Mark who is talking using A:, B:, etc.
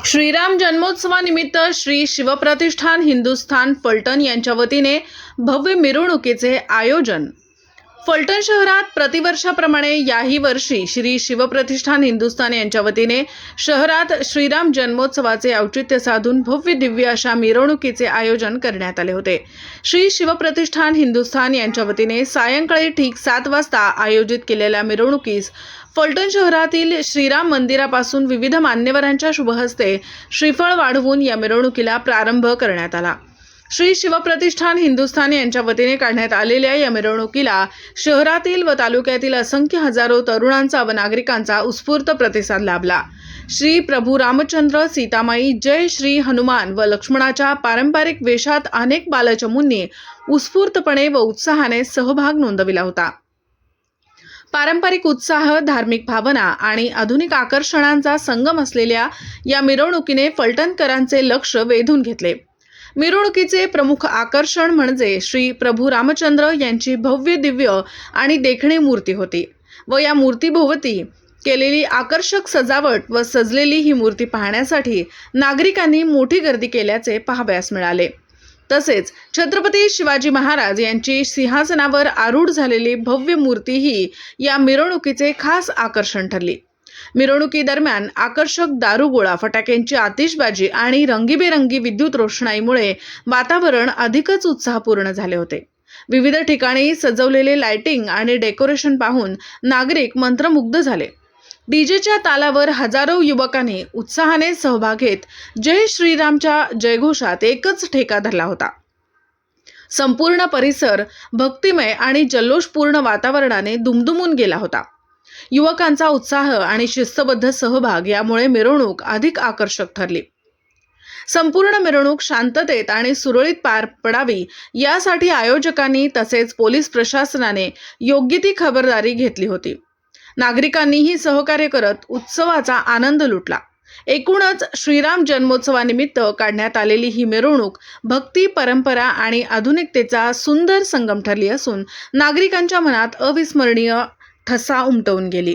A: श्रीराम जन्मोत्सवानिमित्त श्री शिवप्रतिष्ठान हिंदुस्थान फलटण यांच्या वतीने भव्य मिरवणुकीचे आयोजन। फलटण शहरात प्रतिवर्षाप्रमाणे याही वर्षी श्री शिवप्रतिष्ठान हिंदुस्थान यांच्या वतीने शहरात श्रीराम जन्मोत्सवाचे औचित्य साधून भव्य दिव्य अशा मिरवणुकीचे आयोजन करण्यात आले होते। श्री शिवप्रतिष्ठान हिंदुस्थान यांच्या वतीने सायंकाळी ठीक 7 वाजता आयोजित केलेल्या मिरवणुकीस फलटण शहरातील श्रीराम मंदिरापासून विविध मान्यवरांच्या शुभहस्ते श्रीफळ वाढवून या मिरवणुकीला प्रारंभ करण्यात आला। श्री शिवप्रतिष्ठान हिंदुस्थान यांच्या वतीने काढण्यात आलेल्या या मिरवणुकीला शहरातील व तालुक्यातील असंख्य हजारो तरुणांचा व नागरिकांचा उत्स्फूर्त प्रतिसाद लाभला। श्री प्रभू रामचंद्र, सीतामाई, जय श्री हनुमान व लक्ष्मणाच्या पारंपरिक वेशात अनेक बालचमूंनी उत्स्फूर्तपणे व उत्साहाने सहभाग नोंदविला होता। पारंपरिक उत्साह, धार्मिक भावना आणि आधुनिक आकर्षणांचा संगम असलेल्या या मिरवणुकीने फलटणकरांचे लक्ष वेधून घेतले। मिरवणुकीचे प्रमुख आकर्षण म्हणजे श्री प्रभू रामचंद्र यांची भव्य दिव्य आणि देखणी मूर्ती होती व या मूर्तीभोवती केलेली आकर्षक सजावट व सजलेली ही मूर्ती पाहण्यासाठी नागरिकांनी मोठी गर्दी केल्याचे पाहावयास मिळाले। तसेच छत्रपती शिवाजी महाराज यांची सिंहासनावर आरूढ झालेली भव्य मूर्ती ही या मिरवणुकीचे खास आकर्षण ठरली। मिरवणुकीदरम्यान आकर्षक दारुगोळा, फटाक्यांची आतिषबाजी आणि रंगीबेरंगी विद्युत रोषणाईमुळे वातावरण अधिकच उत्साहपूर्ण झाले होते। विविध ठिकाणी सजवलेले लाइटिंग आणि डेकोरेशन पाहून नागरिक मंत्रमुग्ध झाले। डीजेच्या तालावर हजारो युवकांनी उत्साहाने सहभाग घेत जय श्रीरामच्या जयघोषात एकच ठेका धरला होता। संपूर्ण परिसर भक्तिमय आणि जल्लोषपूर्ण वातावरणाने दुमदुमून गेला होता। युवकांचा उत्साह आणि शिस्तबद्ध सहभाग यामुळे मिरवणूक अधिक आकर्षक ठरली। संपूर्ण मिरवणूक शांततेत आणि सुरळीत पार पडावी यासाठी आयोजकांनी तसेच पोलीस प्रशासनाने योग्य ती खबरदारी घेतली होती। नागरिकांनीही सहकार्य करत उत्सवाचा आनंद लुटला। एकूणच श्रीराम जन्मोत्सवानिमित्त काढण्यात आलेली ही मिरवणूक भक्ती, परंपरा आणि आधुनिकतेचा सुंदर संगम ठरली असून नागरिकांच्या मनात अविस्मरणीय ठसा उमटवून गेली।